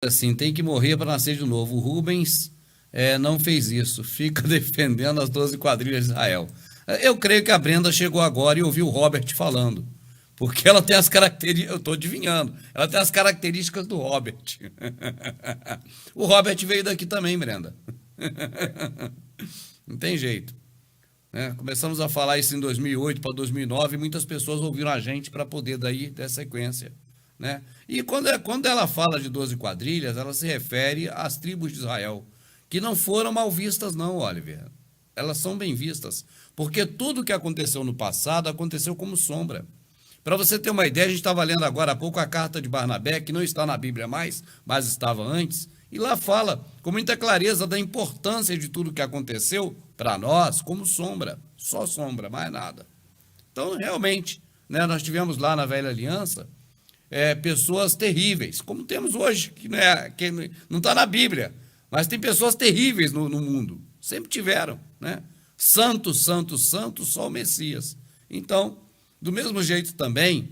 assim, tem que morrer para nascer de novo. O Rubens não fez isso, fica defendendo as 12 quadrilhas de Israel. Eu creio que a Brenda chegou agora e ouviu o Robert falando, porque ela tem as características, eu estou adivinhando, ela tem as características do Robert. O Robert veio daqui também, Brenda. Não tem jeito. Né? Começamos a falar isso em 2008 para 2009 e muitas pessoas ouviram a gente para poder daí dar sequência. Né? E quando ela fala de 12 quadrilhas, ela se refere às tribos de Israel, que não foram mal vistas não, Oliver. Elas são bem vistas, porque tudo que aconteceu no passado aconteceu como sombra. Para você ter uma ideia, a gente estava lendo agora há pouco a carta de Barnabé, que não está na Bíblia mais, mas estava antes, e lá fala com muita clareza da importância de tudo que aconteceu para nós como sombra, só sombra, mais nada. Então, realmente, né, nós tivemos lá na Velha Aliança pessoas terríveis, como temos hoje, que não está na Bíblia, mas tem pessoas terríveis no mundo, sempre tiveram, né? Santo, santo, santo, só o Messias. Então, do mesmo jeito também,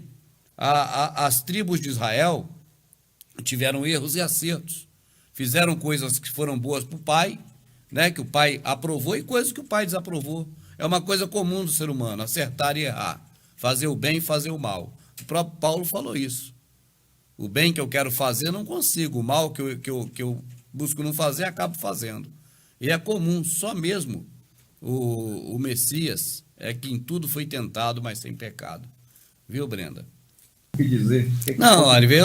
as tribos de Israel tiveram erros e acertos, fizeram coisas que foram boas para o pai, né, que o pai aprovou, e coisas que o pai desaprovou. É uma coisa comum do ser humano, acertar e errar, fazer o bem e fazer o mal. O próprio Paulo falou isso. O bem que eu quero fazer, não consigo. O mal que eu busco não fazer, acabo fazendo. E é comum, só mesmo o Messias é que em tudo foi tentado, mas sem pecado. Viu, Brenda? Dizer. Não, Oliver,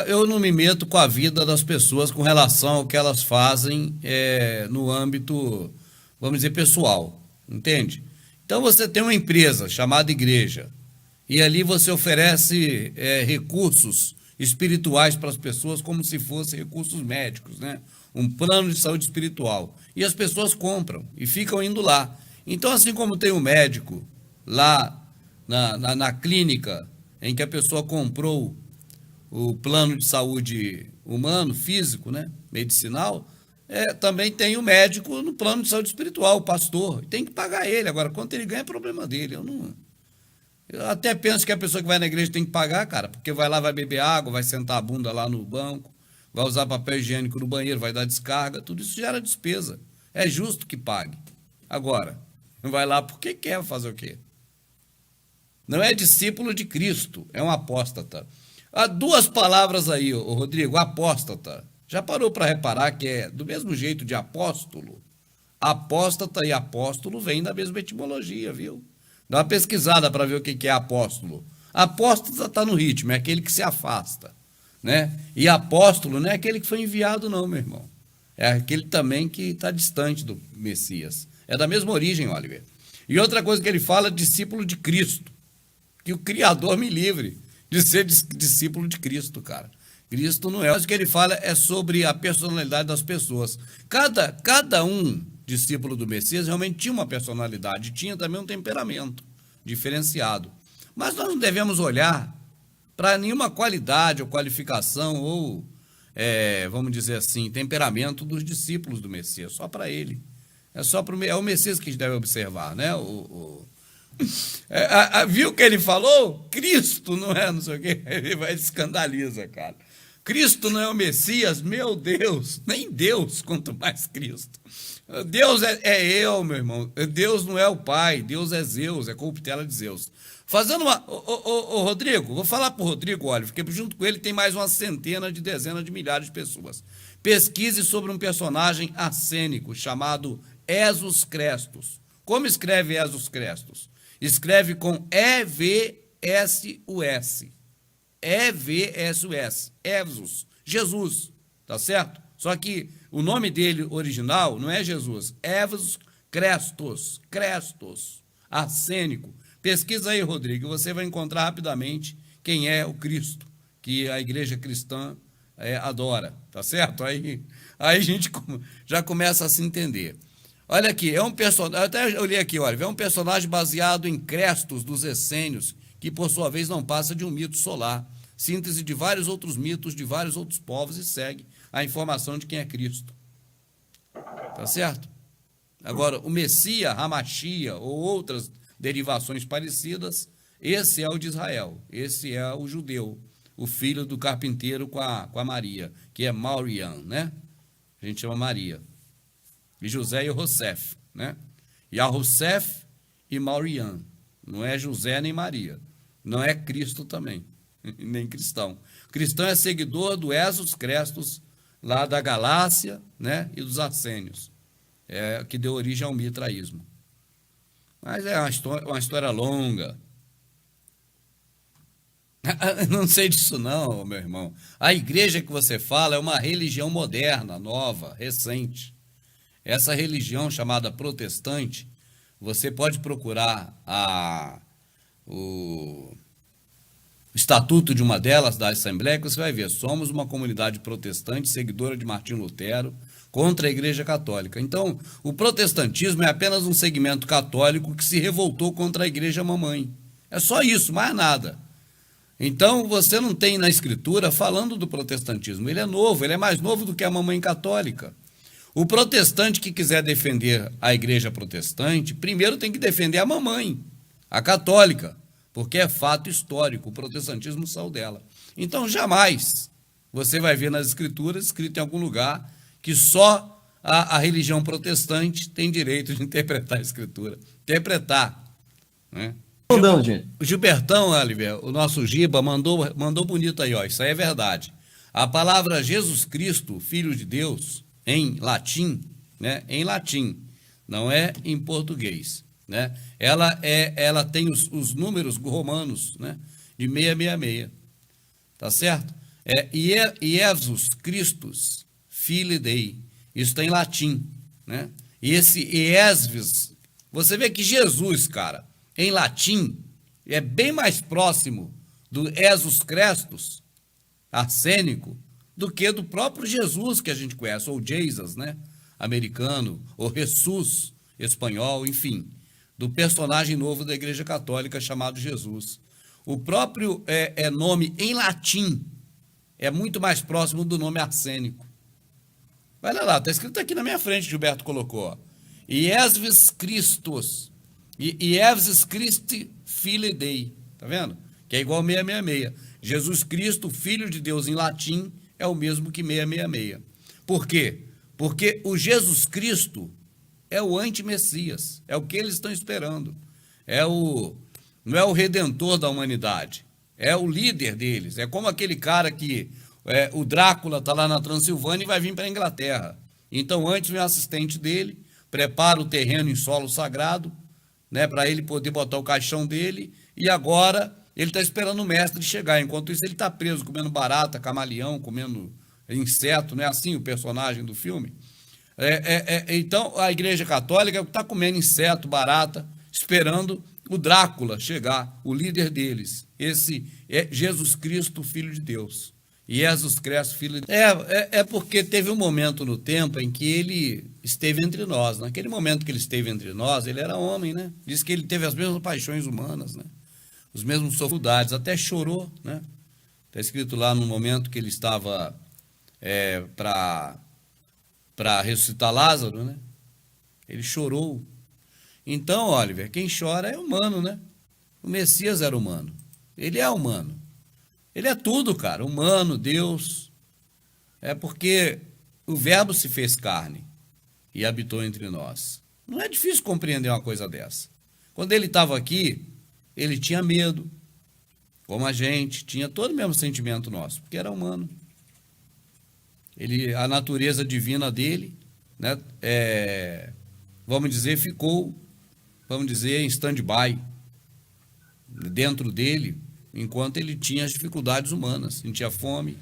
eu não me meto com a vida das pessoas com relação ao que elas fazem no âmbito, vamos dizer, pessoal. Entende? Então você tem uma empresa chamada igreja, e ali você oferece recursos espirituais para as pessoas como se fossem recursos médicos, né? Um plano de saúde espiritual. E as pessoas compram e ficam indo lá. Então, assim como tem um médico lá na clínica em que a pessoa comprou o plano de saúde humano, físico, né? Medicinal, também tem o médico no plano de saúde espiritual, o pastor. Tem que pagar ele. Agora, quanto ele ganha é problema dele. Eu até penso que a pessoa que vai na igreja tem que pagar, cara, porque vai lá, vai beber água, vai sentar a bunda lá no banco, vai usar papel higiênico no banheiro, vai dar descarga, tudo isso gera despesa. É justo que pague. Agora, vai lá porque quer fazer o quê? Não é discípulo de Cristo, é um apóstata. Há duas palavras aí, Rodrigo, apóstata. Já parou para reparar que é do mesmo jeito de apóstolo? Apóstata e apóstolo vêm da mesma etimologia, viu? Dá uma pesquisada para ver o que é apóstolo. Apóstolo está no ritmo, é aquele que se afasta, né? E apóstolo não é aquele que foi enviado, não, meu irmão. É aquele também que está distante do Messias. É da mesma origem, Oliver. E outra coisa que ele fala, discípulo de Cristo. Que o Criador me livre de ser discípulo de Cristo, cara. Cristo não é. Mas o que ele fala é sobre a personalidade das pessoas. Cada um discípulo do Messias realmente tinha uma personalidade, tinha também um temperamento diferenciado. Mas nós não devemos olhar para nenhuma qualidade ou qualificação ou, vamos dizer assim, temperamento dos discípulos do Messias, só para ele. É o Messias que a gente deve observar, né? Viu o que ele falou? Cristo não é, não sei o quê. Ele vai escandaliza, cara. Cristo não é o Messias, meu Deus, nem Deus, quanto mais Cristo. Deus é eu, meu irmão. Deus não é o Pai, Deus é Zeus, é corruptela de Zeus. Fazendo uma. Ô, Rodrigo, vou falar pro Rodrigo, olha, porque junto com ele tem mais uma centena de dezenas de milhares de pessoas. Pesquise sobre um personagem arcênico chamado Esus Crestus. Como escreve Esus Crestus? Escreve com E-V-S-U-S. E-V-S-U-S. Esus. Jesus. Tá certo? Só que o nome dele original não é Jesus. Esus Crestus. Crestus. Arsênico. Pesquisa aí, Rodrigo, e você vai encontrar rapidamente quem é o Cristo, que a igreja cristã adora. Tá certo? Aí a gente já começa a se entender. Olha aqui, é um personagem, até olhei aqui, olha, é um personagem baseado em Crestos dos Essênios, que por sua vez não passa de um mito solar, síntese de vários outros mitos de vários outros povos e segue a informação de quem é Cristo. Tá certo? Agora, o Messias, Hamashia ou outras derivações parecidas, esse é o de Israel, esse é o judeu. o filho do carpinteiro com a Maria, que é Mariam, né? A gente chama Maria. E José e Yosef, né? Yosef e Mariam. Não é José nem Maria. Não é Cristo também, nem cristão. Cristão é seguidor do Esos Crestos, lá da Galácia, né? E dos Assênios, que deu origem ao mitraísmo. Mas é uma história longa. Não sei disso não, meu irmão. A igreja que você fala é uma religião moderna, nova, recente. Essa religião chamada protestante, você pode procurar o estatuto de uma delas, da Assembleia, que você vai ver. Somos uma comunidade protestante, seguidora de Martinho Lutero, contra a Igreja Católica. Então, o protestantismo é apenas um segmento católico que se revoltou contra a Igreja Mamãe. É só isso, mais nada. Então, você não tem na Escritura falando do protestantismo. Ele é novo, ele é mais novo do que a Mamãe Católica. O protestante que quiser defender a Igreja protestante, primeiro tem que defender a Mamãe, a católica, porque é fato histórico, o protestantismo saiu dela. Então, jamais você vai ver nas Escrituras, escrito em algum lugar, que só a religião protestante tem direito de interpretar a Escritura. Interpretar, né? O Gilbertão, Oliver, o nosso Giba, mandou bonito aí, ó. Isso aí é verdade. A palavra Jesus Cristo, Filho de Deus, em latim, né? Em latim, não é em português, né? Ela tem os números romanos, né? De 666, tá certo? Jesus Christus, Filii Dei. Isso está em latim, né? E esse Iesvis, você vê que Jesus, cara, em latim, é bem mais próximo do Jesus Christus, arsênico, do que do próprio Jesus que a gente conhece, ou Jesus, né? Americano, ou Jesus, espanhol, enfim, do personagem novo da Igreja Católica chamado Jesus. O próprio nome em latim é muito mais próximo do nome arsênico. Vai lá, está escrito aqui na minha frente, Gilberto colocou, ó. Iesvis Christus, Iesvis Christi Filii Dei, tá vendo? Que é igual 666. Jesus Cristo, Filho de Deus em latim, é o mesmo que 666. Por quê? Porque o Jesus Cristo é o anti-Messias, é o que eles estão esperando. Não é o redentor da humanidade, é o líder deles. É como aquele cara que o Drácula está lá na Transilvânia e vai vir para a Inglaterra. Então, antes vem o assistente dele, prepara o terreno em solo sagrado, né, para ele poder botar o caixão dele, e agora ele está esperando o mestre chegar. Enquanto isso, ele está preso, comendo barata, camaleão, comendo inseto, não é assim o personagem do filme? Então, a Igreja Católica está comendo inseto, barata, esperando o Drácula chegar, o líder deles. Esse é Jesus Cristo, Filho de Deus. E Jesus Cristo, Filho de Deus. Porque teve um momento no tempo em que ele esteve entre nós. Naquele momento que ele esteve entre nós, ele era homem, né? Diz que ele teve as mesmas paixões humanas, né? Os mesmos sofrimentos, até chorou, né? Está escrito lá no momento que ele estava para ressuscitar Lázaro, né? Ele chorou. Então, Oliver, quem chora é humano, né? O Messias era humano. Ele é humano. Ele é tudo, cara. Humano, Deus. É porque o Verbo se fez carne e habitou entre nós. Não é difícil compreender uma coisa dessa. Quando ele estava aqui, ele tinha medo, como a gente, tinha todo o mesmo sentimento nosso, porque era humano. A natureza divina dele, né, vamos dizer, ficou, em stand-by dentro dele, enquanto ele tinha as dificuldades humanas, sentia fome.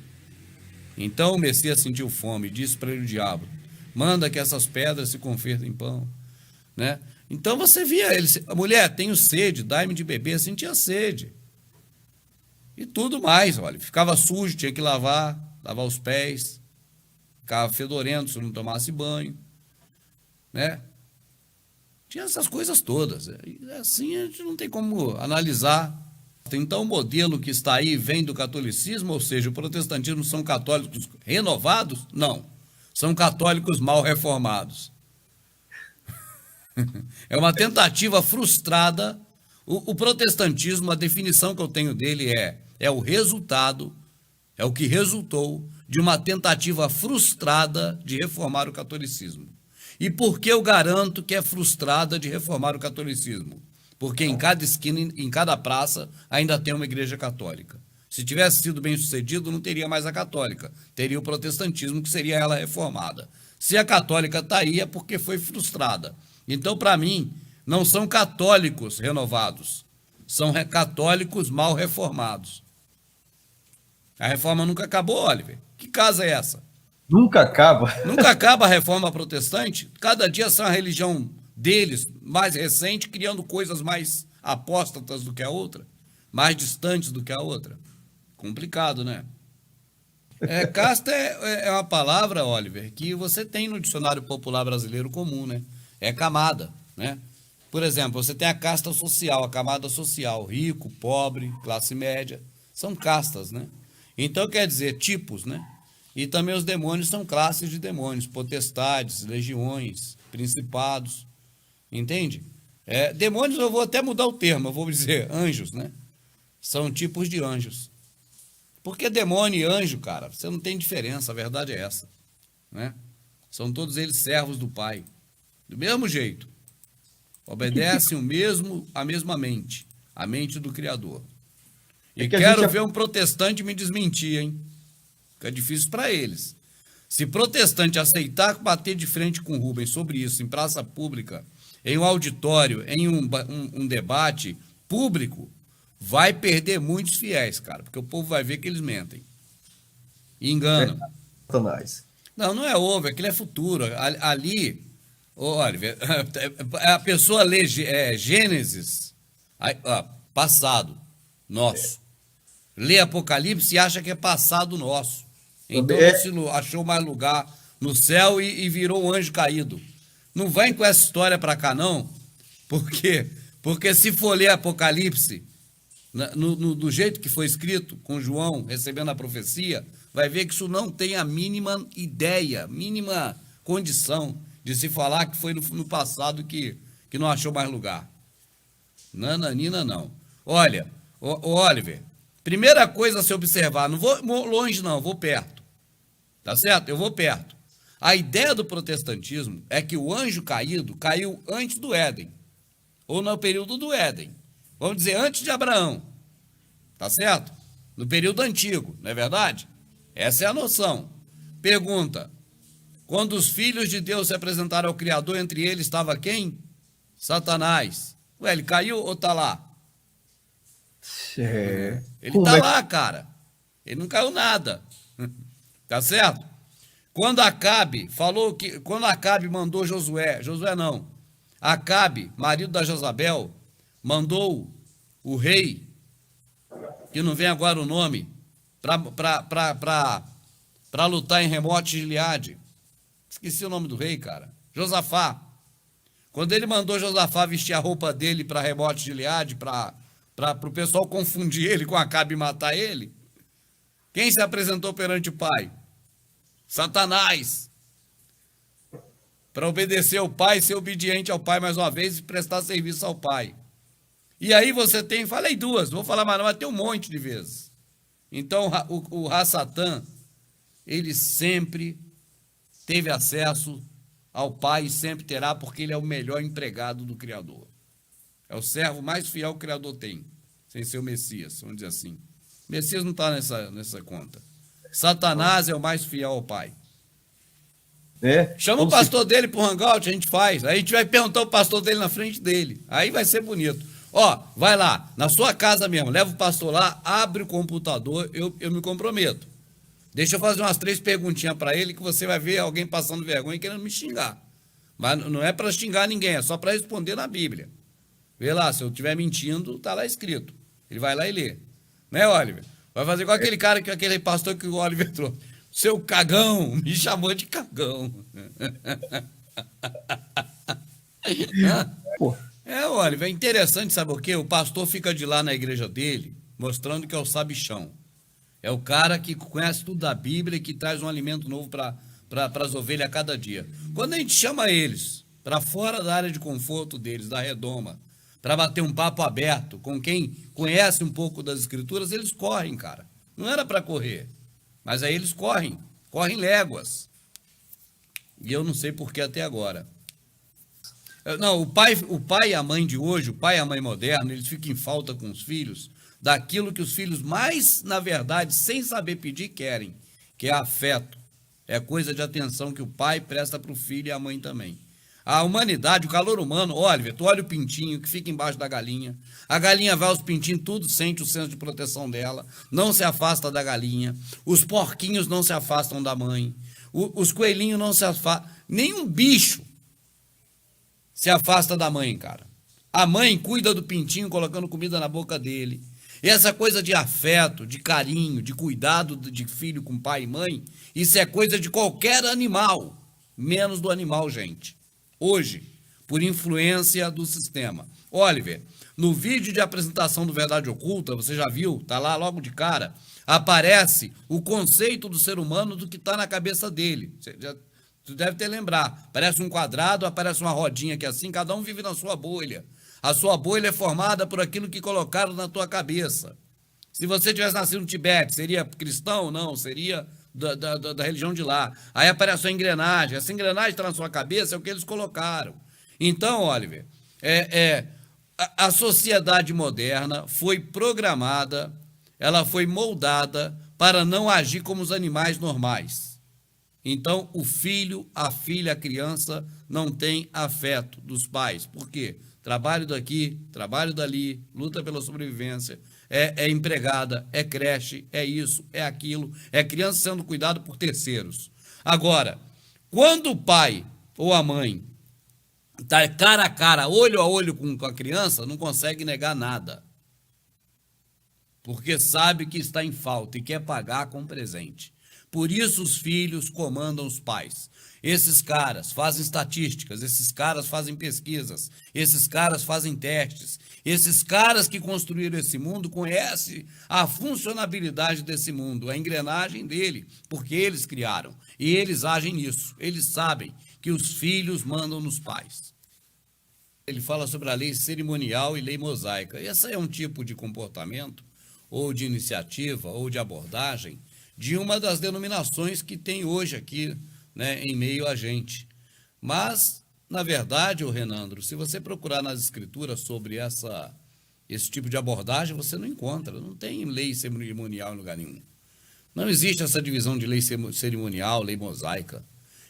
Então o Messias sentiu fome, disse para ele o diabo: manda que essas pedras se convertam em pão, né? Então você via ele, a mulher, tenho sede, dai-me de beber, sentia sede. E tudo mais, olha, ficava sujo, tinha que lavar os pés, ficava fedorento se não tomasse banho, né? Tinha essas coisas todas. Assim a gente não tem como analisar. Então o modelo que está aí vem do catolicismo, ou seja, o protestantismo são católicos renovados? Não, são católicos mal reformados. É uma tentativa frustrada. O protestantismo, a definição que eu tenho dele é o resultado É o que resultou de uma tentativa frustrada de reformar o catolicismo. E por que eu garanto que é frustrada de reformar o catolicismo? Porque em cada esquina, em cada praça, ainda tem uma igreja católica. Se tivesse sido bem sucedido, não teria mais a católica. Teria o protestantismo, que seria ela reformada. Se a católica está aí, é porque foi frustrada. Então, para mim, não são católicos renovados. São católicos mal reformados. A reforma nunca acabou, Oliver. Que casa é essa? Nunca acaba. Nunca acaba a reforma protestante? Cada dia são a religião deles, mais recente, criando coisas mais apóstatas do que a outra, mais distantes do que a outra. Complicado, né? Casta é uma palavra, Oliver, que você tem no dicionário popular brasileiro comum, né? É camada, né? Por exemplo, você tem a casta social, a camada social, rico, pobre, classe média, são castas, né? Então, quer dizer, tipos, né? E também os demônios são classes de demônios, potestades, legiões, principados, entende? Demônios, eu vou até mudar o termo, eu vou dizer anjos, né? São tipos de anjos. Porque demônio e anjo, cara, você não tem diferença, a verdade é essa, né? São todos eles servos do Pai, do mesmo jeito. Obedecem a mesma mente, a mente do Criador. E quero ver um protestante me desmentir, hein? Que é difícil para eles. Se protestante aceitar bater de frente com Rubens sobre isso em praça pública, em um auditório, em um debate público, vai perder muitos fiéis, cara, porque o povo vai ver que eles mentem. E enganam. Não é ovo, aquilo é futuro. Ali, olha, a pessoa lê Gênesis, passado, nosso. Lê Apocalipse e acha que é passado nosso. Então não se achou mais lugar no céu e virou um anjo caído. Não vem com essa história para cá, não, porque se for ler Apocalipse, do jeito que foi escrito, com João recebendo a profecia, vai ver que isso não tem a mínima ideia, mínima condição de se falar que foi no passado que não achou mais lugar. Nananina, não. Olha, Oliver, primeira coisa a se observar, não vou longe não, vou perto, tá certo? Eu vou perto. A ideia do protestantismo é que o anjo caído caiu antes do Éden, ou no período do Éden, vamos dizer, antes de Abraão, tá certo? No período antigo, não é verdade? Essa é a noção. Pergunta, quando os filhos de Deus se apresentaram ao Criador, entre eles estava quem? Satanás. Ué, ele caiu ou tá lá? Ele tá lá, cara. Ele não caiu nada. Tá certo? Quando Acabe mandou Josué não, Acabe, marido da Jezabel, mandou o rei, que não vem agora o nome, para lutar em Remote de Gileade. Esqueci o nome do rei, cara. Josafá. Quando ele mandou Josafá vestir a roupa dele para Remote de Gileade, para o pessoal confundir ele com Acabe e matar ele, quem se apresentou perante o pai? Satanás. Para obedecer ao pai, ser obediente ao pai mais uma vez e prestar serviço ao pai. E aí você tem, falei duas, não vou falar mais não, mas tem um monte de vezes. Então o Ra-Satã, ele sempre teve acesso ao pai e sempre terá, porque ele é o melhor empregado do Criador. É o servo mais fiel que o Criador tem, sem ser o Messias, vamos dizer assim. O Messias não está nessa conta. Satanás é o mais fiel ao pai. Chama o pastor dele pro hangout, a gente faz. Aí a gente vai perguntar o pastor dele na frente dele. Aí vai ser bonito. Vai lá, na sua casa mesmo, leva o pastor lá, abre o computador, eu me comprometo. Deixa eu fazer umas 3 perguntinhas para ele que você vai ver alguém passando vergonha e querendo me xingar. Mas não é para xingar ninguém, é só para responder na Bíblia. Vê lá, se eu estiver mentindo, tá lá escrito. Ele vai lá e lê. Né, Oliver? Vai fazer igual aquele pastor que o Oliver trouxe. Seu cagão, me chamou de cagão. Oliver, é interessante, sabe o quê? O pastor fica de lá na igreja dele, mostrando que é o sabichão. É o cara que conhece tudo da Bíblia e que traz um alimento novo para as ovelhas a cada dia. Quando a gente chama eles para fora da área de conforto deles, da redoma, para bater um papo aberto com quem conhece um pouco das escrituras, eles correm, cara. Não era para correr. Mas aí eles correm léguas. E eu não sei por que até agora. Não, o pai e a mãe de hoje, o pai e a mãe moderna, eles ficam em falta com os filhos daquilo que os filhos mais, na verdade, sem saber pedir, querem, que é afeto. É coisa de atenção que o pai presta para o filho e a mãe também. A humanidade, o calor humano, Oliver, tu olha o pintinho que fica embaixo da galinha, a galinha vai aos pintinhos, tudo sente o senso de proteção dela, não se afasta da galinha, os porquinhos não se afastam da mãe, os coelhinhos não se afastam, nenhum bicho se afasta da mãe, cara. A mãe cuida do pintinho colocando comida na boca dele. E essa coisa de afeto, de carinho, de cuidado de filho com pai e mãe, isso é coisa de qualquer animal, menos do animal, gente. Hoje, por influência do sistema. Oliver, no vídeo de apresentação do Verdade Oculta, você já viu, tá lá logo de cara, aparece o conceito do ser humano do que está na cabeça dele. Tu deve ter lembrado. Aparece um quadrado, aparece uma rodinha aqui assim, cada um vive na sua bolha. A sua bolha é formada por aquilo que colocaram na tua cabeça. Se você tivesse nascido no Tibete, seria cristão? Não, seria da religião de lá. Aí aparece a engrenagem. Essa engrenagem está na sua cabeça, é o que eles colocaram. Então, Oliver, a sociedade moderna foi programada, ela foi moldada para não agir como os animais normais. Então, o filho, a filha, a criança não tem afeto dos pais. Por quê? Trabalho daqui, trabalho dali, luta pela sobrevivência, é empregada, é creche, é isso, é aquilo, é criança sendo cuidada por terceiros. Agora, quando o pai ou a mãe está cara a cara, olho a olho com a criança, não consegue negar nada. Porque sabe que está em falta e quer pagar com presente. Por isso os filhos comandam os pais. Esses caras fazem estatísticas, esses caras fazem pesquisas, esses caras fazem testes, esses caras que construíram esse mundo conhecem a funcionabilidade desse mundo, a engrenagem dele, porque eles criaram. E eles agem nisso, eles sabem que os filhos mandam nos pais. Ele fala sobre a lei cerimonial e lei mosaica. Esse é um tipo de comportamento, ou de iniciativa, ou de abordagem, de uma das denominações que tem hoje aqui, né, em meio a gente. Mas, na verdade, Renandro, se você procurar nas escrituras sobre esse tipo de abordagem, você não encontra. Não tem lei cerimonial em lugar nenhum. Não existe essa divisão de lei cerimonial, lei mosaica.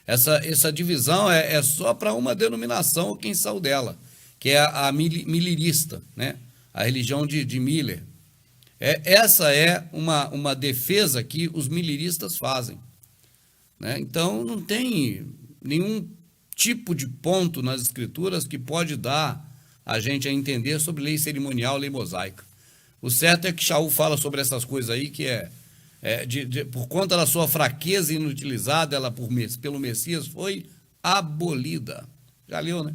Essa divisão é só para uma denominação, ou quem saiu dela, que é a millerista, né? A religião de Miller. Essa é uma defesa que os milleristas fazem. Né? Então, não tem nenhum tipo de ponto nas escrituras que pode dar a gente a entender sobre lei cerimonial, lei mosaica. O certo é que Shaul fala sobre essas coisas aí, que por conta da sua fraqueza inutilizada, ela pelo Messias foi abolida. Já leu, né?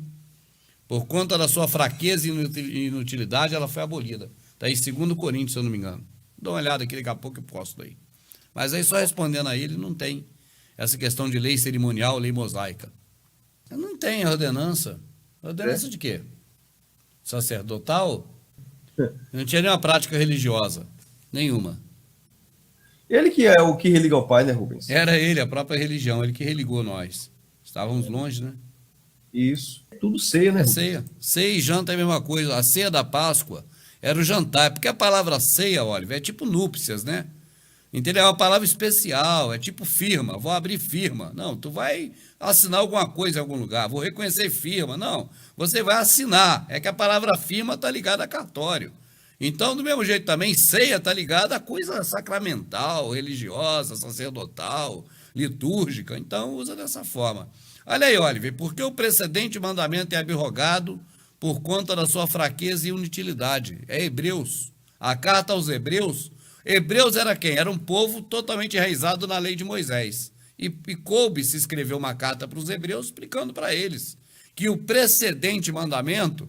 Por conta da sua fraqueza e inutilidade, ela foi abolida. Está em 2 Coríntios, se eu não me engano. Dá uma olhada aqui, daqui a pouco eu posto daí. Mas aí, só respondendo a ele, não tem essa questão de lei cerimonial, lei mosaica. Não tem ordenança. Ordenança de quê? Sacerdotal? Não tinha nenhuma prática religiosa. Nenhuma. Ele que é o que religa ao pai, né, Rubens? Era ele, a própria religião, ele que religou nós. Estávamos longe, né? Isso. Tudo ceia, né, Rubens? Ceia. Ceia e janta é a mesma coisa. A ceia da Páscoa era o jantar. Porque a palavra ceia, Oliver, é tipo núpcias, né? Entendeu? É uma palavra especial, é tipo firma, vou abrir firma. Não, tu vai assinar alguma coisa em algum lugar, vou reconhecer firma. Não, você vai assinar. É que a palavra firma está ligada a cartório. Então, do mesmo jeito também, ceia está ligada a coisa sacramental, religiosa, sacerdotal, litúrgica. Então, usa dessa forma. Olha aí, Oliver, porque o precedente mandamento é abrogado por conta da sua fraqueza e inutilidade. É Hebreus. A carta aos Hebreus era quem? Era um povo totalmente enraizado na lei de Moisés. E coube se escreveu uma carta para os hebreus explicando para eles que o precedente mandamento,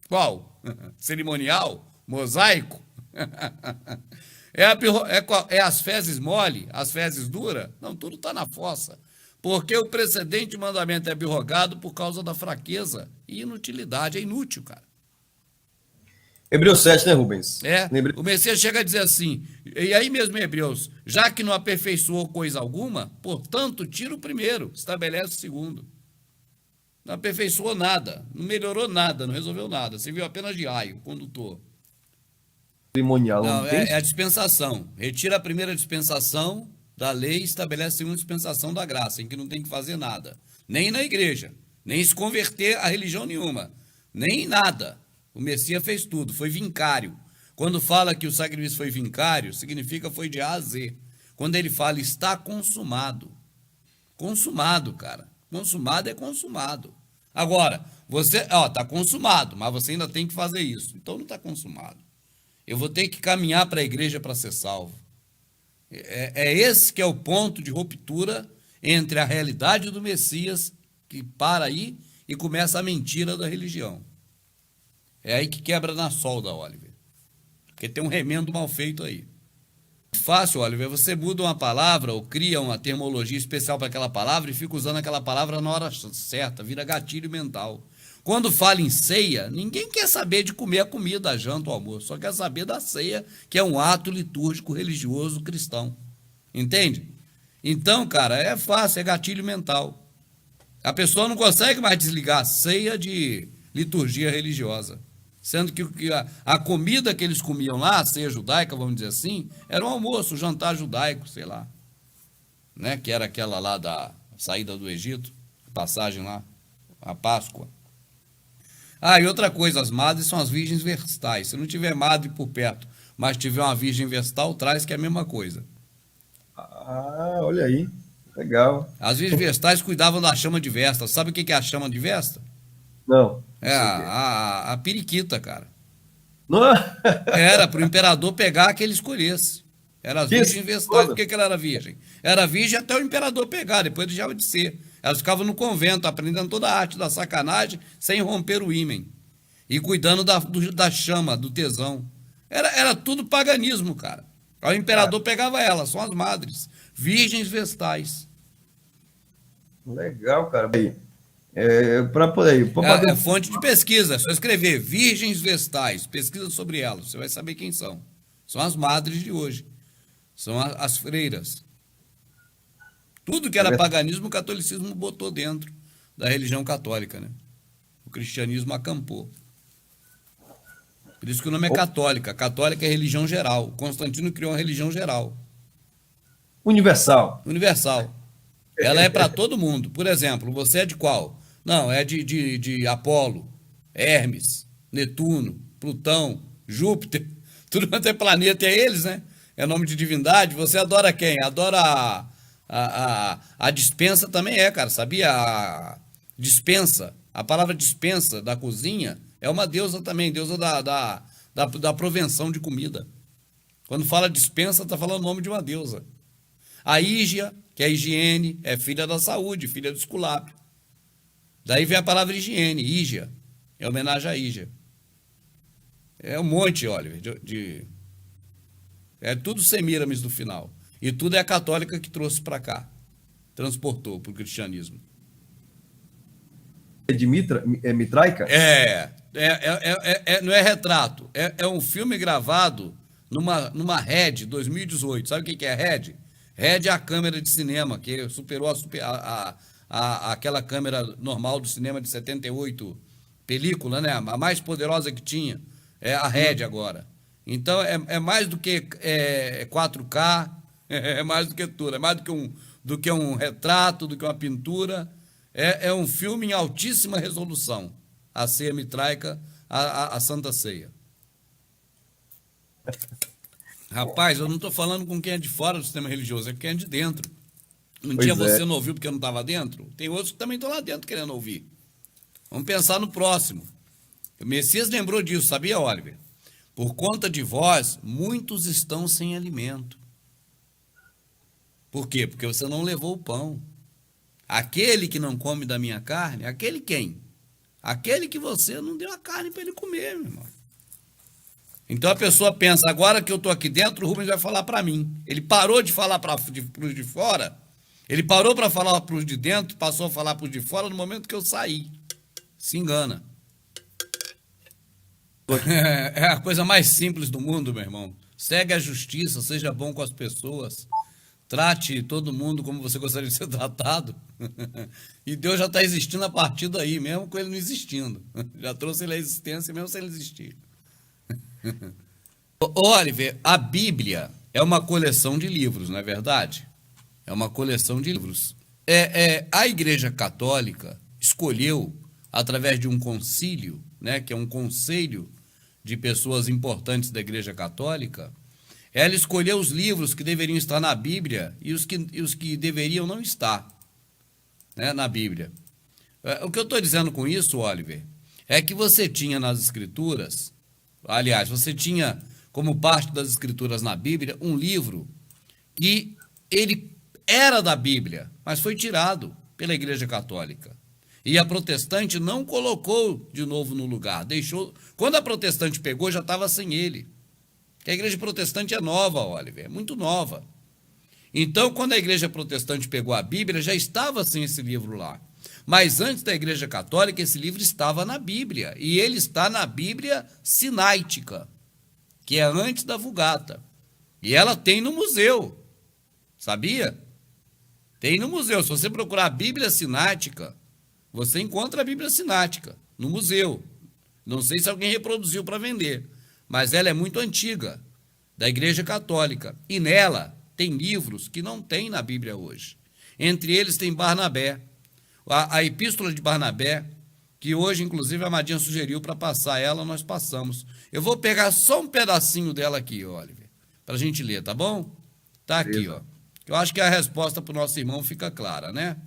qual? Cerimonial? Mosaico? É as fezes mole? As fezes dura? Não, tudo está na fossa. Porque o precedente mandamento é abrogado por causa da fraqueza e inutilidade. É inútil, cara. Hebreus 7, né, Rubens? Lembrei. O Messias chega a dizer assim, e aí mesmo em Hebreus, já que não aperfeiçoou coisa alguma, portanto, tira o primeiro, estabelece o segundo. Não aperfeiçoou nada, não melhorou nada, não resolveu nada, serviu apenas de aio, condutor. Cerimonial, Não, não tem? é a dispensação. Retira a primeira dispensação da lei e estabelece a segunda dispensação da graça, em que não tem que fazer nada. Nem na igreja, nem se converter a religião nenhuma, nem nada. O Messias fez tudo, foi vincário. Quando fala que o sacrifício foi vincário, significa foi de A a Z. Quando ele fala está consumado. Consumado, cara. Consumado é consumado. Agora, você, está consumado, mas você ainda tem que fazer isso. Então não está consumado. Eu vou ter que caminhar para a igreja para ser salvo. É esse que é o ponto de ruptura entre a realidade do Messias, que para aí, e começa a mentira da religião. É aí que quebra na solda, Oliver. Porque tem um remendo mal feito aí. Fácil, Oliver, você muda uma palavra ou cria uma termologia especial para aquela palavra e fica usando aquela palavra na hora certa, vira gatilho mental. Quando fala em ceia, ninguém quer saber de comer a comida, a janta, o almoço, só quer saber da ceia, que é um ato litúrgico religioso cristão. Entende? Então, cara, é fácil, é gatilho mental. A pessoa não consegue mais desligar a ceia de liturgia religiosa. Sendo que a comida que eles comiam lá, a ceia judaica, vamos dizer assim, era um almoço, um jantar judaico, sei lá. Né? Que era aquela lá da saída do Egito, a passagem lá, a Páscoa. Ah, e outra coisa, as madres são as virgens vestais. Se não tiver madre por perto, mas tiver uma virgem vestal, traz que é a mesma coisa. Ah, olha aí. Legal. As virgens vestais cuidavam da chama de Vesta. Sabe o que é a chama de Vesta? Não. É Não sei o quê. a periquita, cara. Não. Era para o imperador pegar a que ele escolhesse. Era as virgens vestais. Por que ela era virgem? Era virgem até o imperador pegar, depois deixava de ser. Elas ficavam no convento, aprendendo toda a arte da sacanagem, sem romper o ímen. E cuidando da chama, do tesão. Era tudo paganismo, cara. Aí o imperador pegava elas, são as madres. Virgens vestais. Legal, cara. Para poder. É fonte de pesquisa, é só escrever virgens vestais, pesquisa sobre elas, você vai saber quem são. São as madres de hoje, são as freiras. Tudo que era paganismo, o catolicismo botou dentro da religião católica, né? O cristianismo acampou. Por isso que o nome é católica. Católica é religião geral. Constantino criou uma religião geral. Universal. Universal. Ela é para todo mundo. Por exemplo, você é de qual? Não, é de Apolo, Hermes, Netuno, Plutão, Júpiter. Tudo quanto é planeta é eles, né? É nome de divindade. Você adora quem? Adora a dispensa também cara. Sabia? A dispensa. A palavra dispensa da cozinha é uma deusa também, deusa da provenção de comida. Quando fala dispensa, está falando o nome de uma deusa. A Ígia, que é higiene, é filha da saúde, filha do Esculápio. Daí vem a palavra higiene, Ígia. É homenagem a Ígia. É um monte, Oliver, é tudo Semíramis no final. E tudo é a católica que trouxe para cá. Transportou para o cristianismo. É de Mitraica? Não é retrato. É um filme gravado numa Red 2018. Sabe o que é Red? Red é a câmera de cinema, que superou aquela câmera normal do cinema de 78 película, né? A mais poderosa que tinha. É a Red agora. Então, é mais do que 4K, é mais do que tudo. É mais do que um retrato, do que uma pintura. É um filme em altíssima resolução. A ceia mitraica, a Santa Ceia. Rapaz, eu não estou falando com quem é de fora do sistema religioso, é com quem é de dentro. Dia você não ouviu porque não estava dentro? Tem outros que também estão lá dentro querendo ouvir. Vamos pensar no próximo. O Messias lembrou disso, sabia, Oliver? Por conta de vós, muitos estão sem alimento. Por quê? Porque você não levou o pão. Aquele que não come da minha carne, aquele quem? Aquele que você não deu a carne para ele comer, meu irmão. Então a pessoa pensa, agora que eu estou aqui dentro, o Rubens vai falar para mim. Ele parou de falar para os de fora, ele parou para falar para os de dentro, passou a falar para os de fora no momento que eu saí. Se engana. É a coisa mais simples do mundo, meu irmão. Segue a justiça, seja bom com as pessoas, trate todo mundo como você gostaria de ser tratado. E Deus já está existindo a partir daí, mesmo com ele não existindo. Já trouxe ele à existência, mesmo sem ele existir. Oliver, a Bíblia é uma coleção de livros, não é verdade? É uma coleção de livros. A Igreja Católica escolheu, através de um concílio, né, que é um conselho de pessoas importantes da Igreja Católica, ela escolheu os livros que deveriam estar na Bíblia e os que deveriam não estar, né, na Bíblia. O que eu estou dizendo com isso, Oliver, é que você tinha nas Escrituras, aliás, você tinha como parte das Escrituras na Bíblia um livro que ele era da Bíblia, mas foi tirado pela Igreja Católica. E a protestante não colocou de novo no lugar, deixou. Quando a protestante pegou, já estava sem ele. Porque a igreja protestante é nova, Oliver, é muito nova. Então, quando a igreja protestante pegou a Bíblia, já estava sem esse livro lá. Mas antes da Igreja Católica, esse livro estava na Bíblia. E ele está na Bíblia Sináitica, que é antes da Vulgata. E ela tem no museu. Sabia? Tem no museu. Se você procurar a Bíblia Sináitica, você encontra a Bíblia Sináitica no museu. Não sei se alguém reproduziu para vender, mas ela é muito antiga, da Igreja Católica. E nela tem livros que não tem na Bíblia hoje. Entre eles tem Barnabé, a Epístola de Barnabé, que hoje, inclusive, a Madinha sugeriu para passar ela, nós passamos. Eu vou pegar só um pedacinho dela aqui, Oliver, para a gente ler, tá bom? Tá aqui, ó. Eu acho que a resposta para o nosso irmão fica clara, né?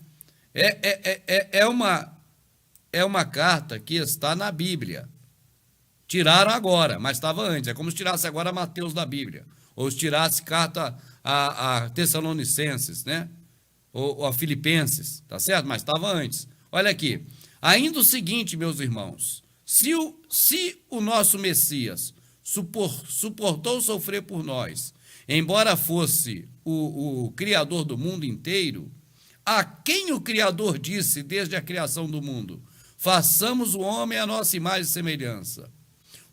É uma carta que está na Bíblia. Tiraram agora, mas estava antes. É como se tirasse agora Mateus da Bíblia. Ou se tirasse carta a Tessalonicenses, né? Ou a Filipenses, tá certo? Mas estava antes. Olha aqui. Ainda o seguinte, meus irmãos. Se o nosso Messias suportou sofrer por nós, embora fosse o Criador do mundo inteiro, a quem o Criador disse desde a criação do mundo: façamos o homem à nossa imagem e semelhança.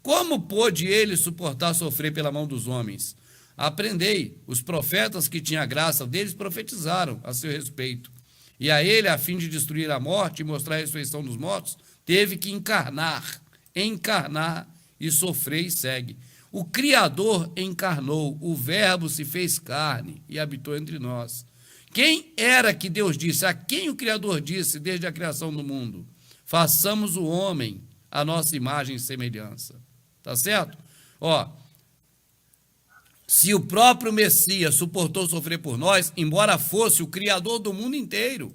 Como pôde ele suportar sofrer pela mão dos homens? Aprendei, os profetas que tinham a graça deles profetizaram a seu respeito. E a ele, a fim de destruir a morte e mostrar a ressurreição dos mortos, teve que encarnar e sofrer e segue. O Criador encarnou, o Verbo se fez carne e habitou entre nós. Quem era que Deus disse? A quem o Criador disse desde a criação do mundo? Façamos o homem à nossa imagem e semelhança. Tá certo? Ó, se o próprio Messias suportou sofrer por nós, embora fosse o Criador do mundo inteiro.